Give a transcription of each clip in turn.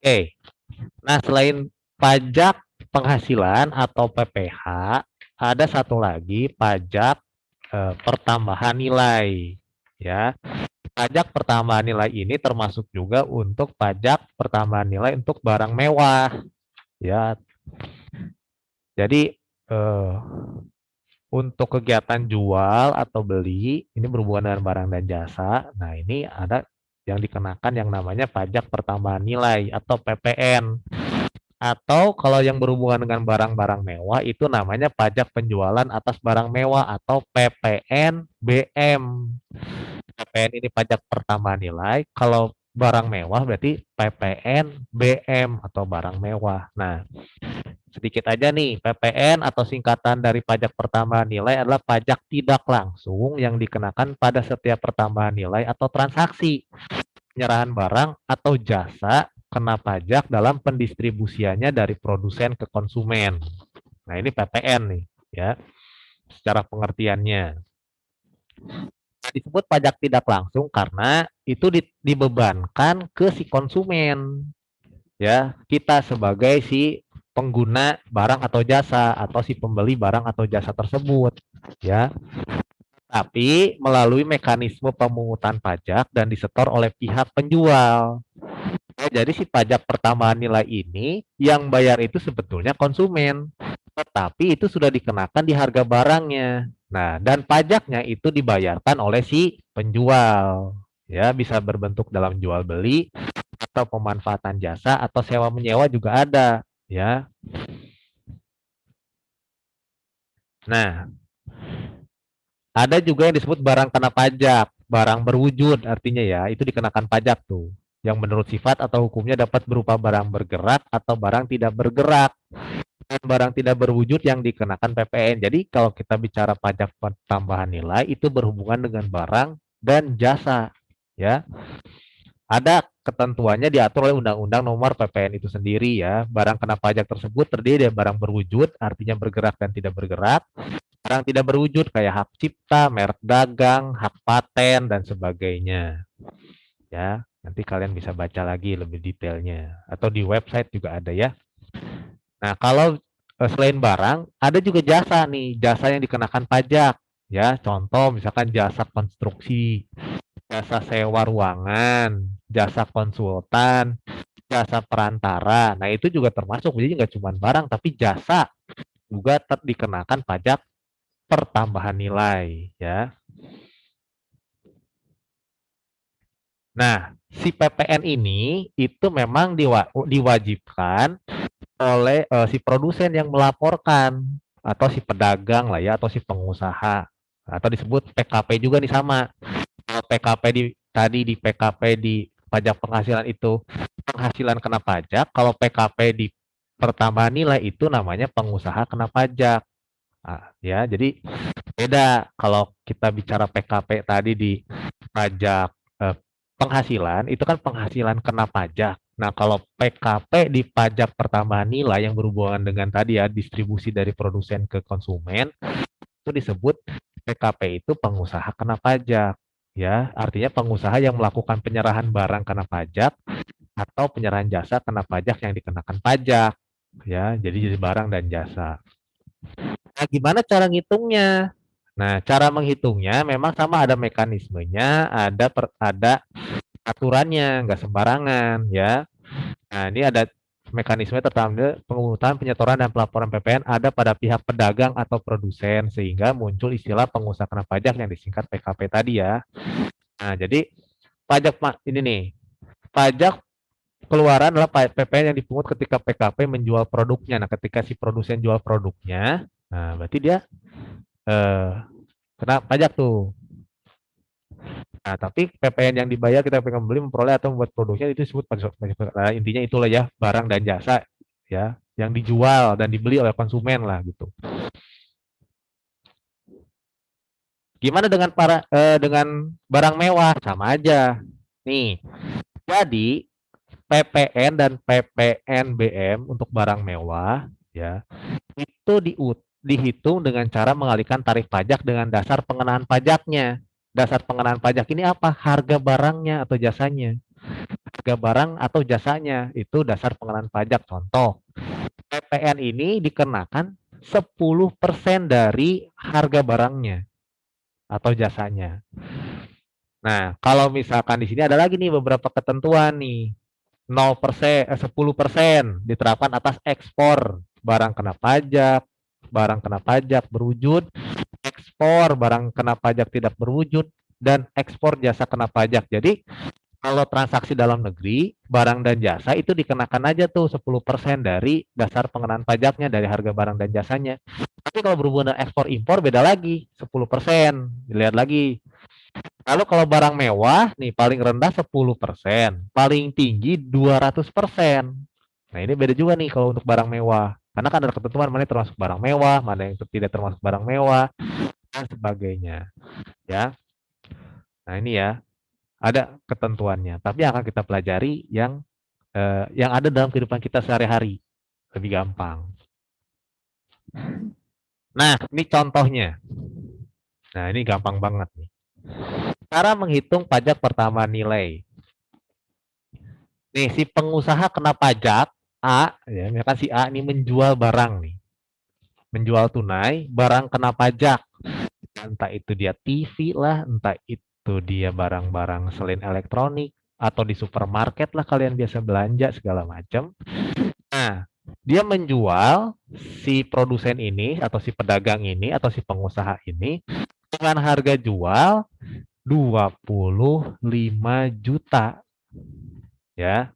Oke. Nah, selain pajak penghasilan atau PPH, ada satu lagi pajak pertambahan nilai, ya. Pajak pertambahan nilai ini termasuk juga untuk pajak pertambahan nilai untuk barang mewah, ya. Jadi eh, untuk kegiatan jual atau beli ini berhubungan dengan barang dan jasa. Nah, ini ada yang dikenakan yang namanya pajak pertambahan nilai atau PPN. Atau kalau yang berhubungan dengan barang-barang mewah itu namanya pajak penjualan atas barang mewah atau PPN BM. PPN ini pajak pertambahan nilai. Kalau barang mewah berarti PPN BM atau barang mewah. Nah, sedikit aja nih, PPN atau singkatan dari pajak pertambahan nilai adalah pajak tidak langsung yang dikenakan pada setiap pertambahan nilai atau transaksi penyerahan barang atau jasa kena pajak dalam pendistribusiannya dari produsen ke konsumen. Nah, ini PPN nih, ya, secara pengertiannya. Nah, disebut pajak tidak langsung karena itu dibebankan ke si konsumen, ya, kita sebagai si pengguna barang atau jasa atau si pembeli barang atau jasa tersebut, ya. Tapi melalui mekanisme pemungutan pajak dan disetor oleh pihak penjual. Ya, jadi si pajak pertambahan nilai ini yang bayar itu sebetulnya konsumen, tetapi itu sudah dikenakan di harga barangnya. Nah, dan pajaknya itu dibayarkan oleh si penjual. Ya, bisa berbentuk dalam jual beli atau pemanfaatan jasa atau sewa menyewa juga ada, ya. Nah, ada juga yang disebut barang kena pajak, barang berwujud artinya ya, itu dikenakan pajak tuh. Yang menurut sifat atau hukumnya dapat berupa barang bergerak atau barang tidak bergerak. Dan barang tidak berwujud yang dikenakan PPN. Jadi kalau kita bicara pajak tambahan nilai itu berhubungan dengan barang dan jasa, ya. Ada ketentuannya diatur oleh Undang-Undang Nomor PPN itu sendiri, ya. Barang kena pajak tersebut terdiri dari barang berwujud, artinya bergerak dan tidak bergerak. Barang tidak berwujud kayak hak cipta, merek dagang, hak paten dan sebagainya, ya. Nanti kalian bisa baca lagi lebih detailnya atau di website juga ada, ya. Nah, kalau selain barang, ada juga jasa nih, jasa yang dikenakan pajak. Ya, contoh misalkan jasa konstruksi, jasa sewa ruangan, jasa konsultan, jasa perantara. Nah, itu juga termasuk, jadi nggak cuma barang, tapi jasa juga dikenakan pajak pertambahan nilai. Ya. Nah, si PPN ini itu memang diwajibkan oleh si produsen yang melaporkan atau si pedagang lah ya atau si pengusaha atau disebut PKP juga nih sama. Kalau PKP di PKP di pajak penghasilan itu penghasilan kena pajak, kalau PKP di pertambahan nilai itu namanya pengusaha kena pajak. Nah, ya, jadi beda kalau kita bicara PKP tadi di pajak eh, penghasilan itu kan penghasilan kena pajak. Nah, kalau PKP di pajak pertambahan nilai yang berhubungan dengan tadi ya distribusi dari produsen ke konsumen itu disebut PKP itu pengusaha kena pajak. Ya, artinya pengusaha yang melakukan penyerahan barang kena pajak atau penyerahan jasa kena pajak yang dikenakan pajak. Ya, jadi barang dan jasa. Nah, gimana cara ngitungnya? Nah, cara menghitungnya memang sama ada mekanismenya, ada aturannya, nggak sembarangan ya. Nah, ini ada mekanisme tertanda pengurutan penyetoran dan pelaporan PPN ada pada pihak pedagang atau produsen sehingga muncul istilah pengusaha kena pajak yang disingkat PKP tadi ya. Nah, jadi pajak ini nih, pajak keluaran adalah PPN yang dipungut ketika PKP menjual produknya. Nah, ketika si produsen jual produknya, nah berarti dia eh, kena pajak tuh. Nah, tapi PPN yang dibayar kita pengen membeli, memperoleh atau membuat produknya itu disebut pajak. Nah, intinya itulah ya, barang dan jasa ya yang dijual dan dibeli oleh konsumen lah gitu. Gimana dengan dengan barang mewah? Sama aja. Nih, jadi PPN dan PPNBM untuk barang mewah ya itu dihitung dengan cara mengalihkan tarif pajak dengan dasar pengenaan pajaknya. Dasar pengenaan pajak ini apa? Harga barangnya atau jasanya. harga barang atau jasanya. Itu dasar pengenaan pajak. Contoh, PPN ini dikenakan 10% dari harga barangnya atau jasanya. Nah, kalau misalkan di sini ada lagi nih beberapa ketentuan nih. 0%, 10% diterapkan atas ekspor barang kena pajak, barang kena pajak berwujud, ekspor barang kena pajak tidak berwujud, dan ekspor jasa kena pajak. Jadi kalau transaksi dalam negeri, barang dan jasa itu dikenakan aja tuh 10% dari dasar pengenaan pajaknya dari harga barang dan jasanya. Tapi kalau berhubungan dengan ekspor impor beda lagi, 10%. Dilihat lagi. Lalu kalau barang mewah nih paling rendah 10%, paling tinggi 200%. Nah, ini beda juga nih kalau untuk barang mewah. Karena kan ada ketentuan mana yang termasuk barang mewah, mana yang tidak termasuk barang mewah dan sebagainya, ya. Nah, ini ya, ada ketentuannya. Tapi yang akan kita pelajari yang ada dalam kehidupan kita sehari-hari. Lebih gampang. Nah, ini contohnya. Nah, ini gampang banget nih. Cara menghitung pajak pertambahan nilai. Nih, si pengusaha kena pajak A, ya, misalkan si A ini menjual barang nih. Menjual tunai, barang kena pajak. Entah itu dia TV lah, entah itu dia barang-barang selain elektronik, atau di supermarket lah kalian biasa belanja segala macam. Nah, dia menjual si produsen ini atau si pedagang ini atau si pengusaha ini dengan harga jual 25 juta, ya.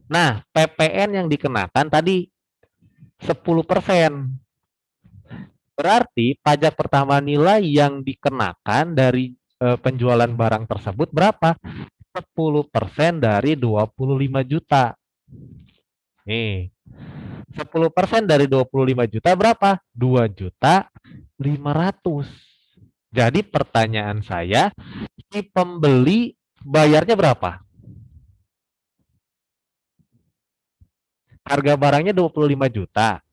Nah, PPN yang dikenakan tadi 10%. Berarti pajak pertambahan nilai yang dikenakan dari penjualan barang tersebut berapa? 10% dari 25 juta. Nih, 10% dari 25 juta berapa? 2.500.000. Jadi pertanyaan saya, si pembeli bayarnya berapa? Harga barangnya 25 juta.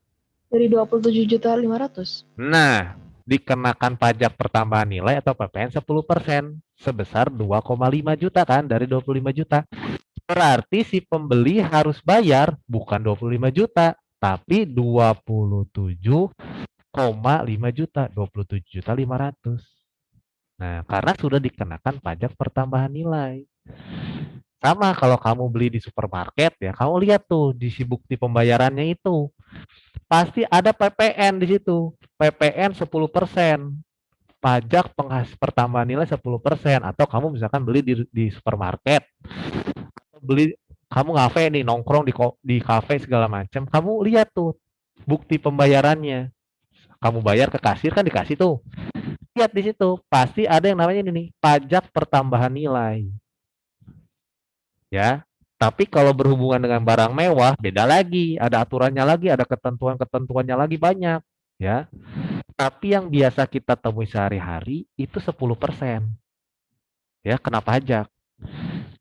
Dari 27.500.000. Nah, dikenakan pajak pertambahan nilai atau PPN 10% sebesar 2,5 juta kan dari 25 juta. Berarti si pembeli harus bayar bukan 25 juta, tapi 27,5 juta, 27.500.000. Nah, karena sudah dikenakan pajak pertambahan nilai. Sama kalau kamu beli di supermarket ya, kamu lihat tuh di si bukti pembayarannya itu. Pasti ada PPN di situ. PPN 10%. Pajak pertambahan nilai 10%. Atau kamu misalkan beli di supermarket. Beli kamu ngafe nih nongkrong di kafe segala macam, kamu lihat tuh bukti pembayarannya. Kamu bayar ke kasir kan dikasih tuh. Lihat di situ, pasti ada yang namanya ini nih, pajak pertambahan nilai. Ya. Tapi kalau berhubungan dengan barang mewah beda lagi, ada aturannya lagi, ada ketentuan-ketentuannya lagi banyak, ya. Tapi yang biasa kita temui sehari-hari itu 10%. Ya, kena pajak.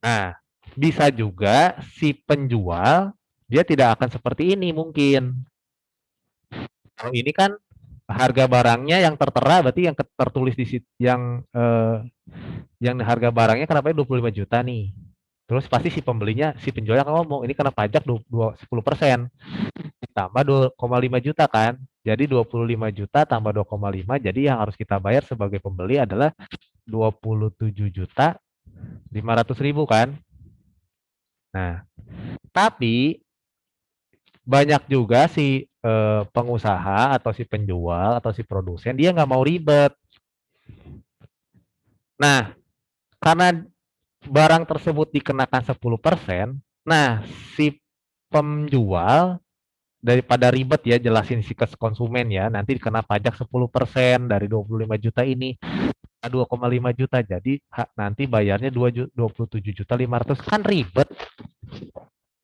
Nah, bisa juga si penjual dia tidak akan seperti ini mungkin. Kalau ini kan harga barangnya yang tertera berarti yang tertulis di situ yang harga barangnya kenapa 25 juta nih. Terus pasti si pembelinya, si penjualnya ngomong, ini kena pajak 10%. Ditambah 2,5 juta kan. Jadi 25 juta tambah 2,5, jadi yang harus kita bayar sebagai pembeli adalah 27.500.000 kan. Nah, tapi banyak juga si pengusaha atau si penjual atau si produsen dia nggak mau ribet. Nah, karena barang tersebut dikenakan 10%, nah si penjual daripada ribet ya jelasin si konsumen ya, nanti dikena pajak 10% dari 25 juta ini, 2,5 juta. Jadi nanti bayarnya 27.500.000 kan ribet.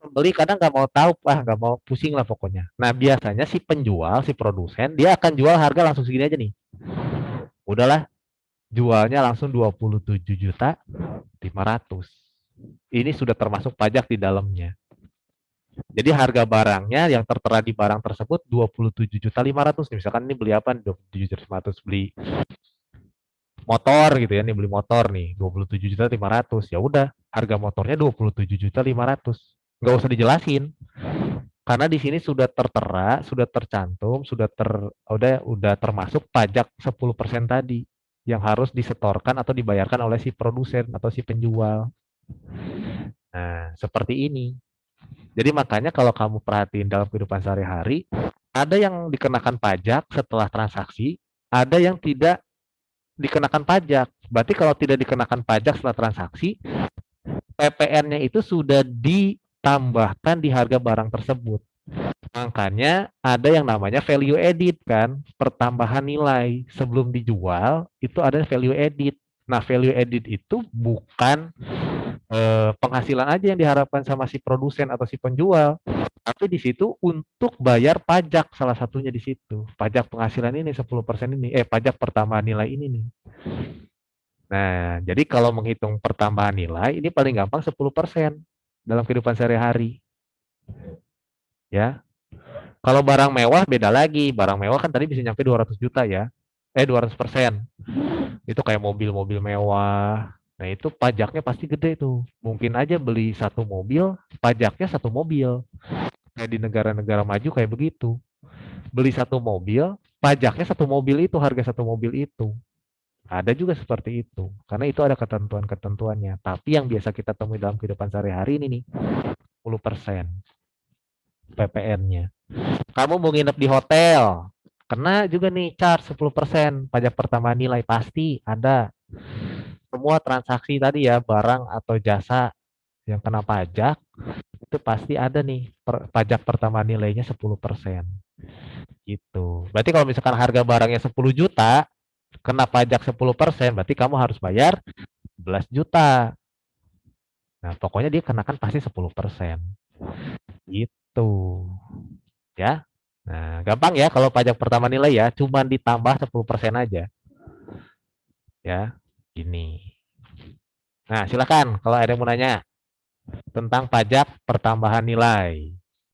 Pembeli kadang nggak mau tahu, nggak mau pusing lah pokoknya. Nah biasanya si penjual, si produsen, dia akan jual harga langsung segini aja nih. Udahlah, jualnya langsung 27.500.000. Ini sudah termasuk pajak di dalamnya. Jadi harga barangnya yang tertera di barang tersebut 27.500.000. Misalkan ini beli apa? 27.500 beli motor gitu ya, nih beli motor nih 27.500.000. Ya udah, harga motornya 27.500.000. Nggak usah dijelasin. Karena di sini sudah tertera, sudah tercantum, udah termasuk pajak 10% tadi yang harus disetorkan atau dibayarkan oleh si produsen atau si penjual. Nah, seperti ini. Jadi makanya kalau kamu perhatiin dalam kehidupan sehari-hari, ada yang dikenakan pajak setelah transaksi, ada yang tidak dikenakan pajak. Berarti kalau tidak dikenakan pajak setelah transaksi, PPN-nya itu sudah ditambahkan di harga barang tersebut. Makanya ada yang namanya value added kan, pertambahan nilai sebelum dijual itu ada value added. Nah, value added itu bukan penghasilan aja yang diharapkan sama si produsen atau si penjual, tapi di situ untuk bayar pajak salah satunya di situ. Pajak penghasilan ini 10% ini, pajak pertambahan nilai ini nih. Nah, jadi kalau menghitung pertambahan nilai ini paling gampang 10% dalam kehidupan sehari-hari. Ya. Kalau barang mewah beda lagi. Barang mewah kan tadi bisa nyampe 200 juta ya. 200%. Itu kayak mobil-mobil mewah. Nah, itu pajaknya pasti gede tuh. Mungkin aja beli satu mobil, pajaknya satu mobil. Kayak di negara-negara maju kayak begitu. Beli satu mobil, pajaknya satu mobil itu, harga satu mobil itu. Ada juga seperti itu. Karena itu ada ketentuan-ketentuannya. Tapi yang biasa kita temui dalam kehidupan sehari-hari ini nih, 10% PPN-nya. Kamu mau nginep di hotel, kena juga nih charge 10% pajak pertambahan nilai, pasti ada. Semua transaksi tadi ya, barang atau jasa yang kena pajak, itu pasti ada nih pajak pertambahan nilainya 10%. Gitu. Berarti kalau misalkan harga barangnya 10 juta, kena pajak 10%, berarti kamu harus bayar 11 juta. Nah, pokoknya dia kenakan pasti 10%. Gitu. Ya. Nah, gampang ya kalau pajak pertama nilai ya, cuman ditambah 10% aja. Ya, ini. Nah, silakan kalau ada yang mau nanya tentang pajak pertambahan nilai.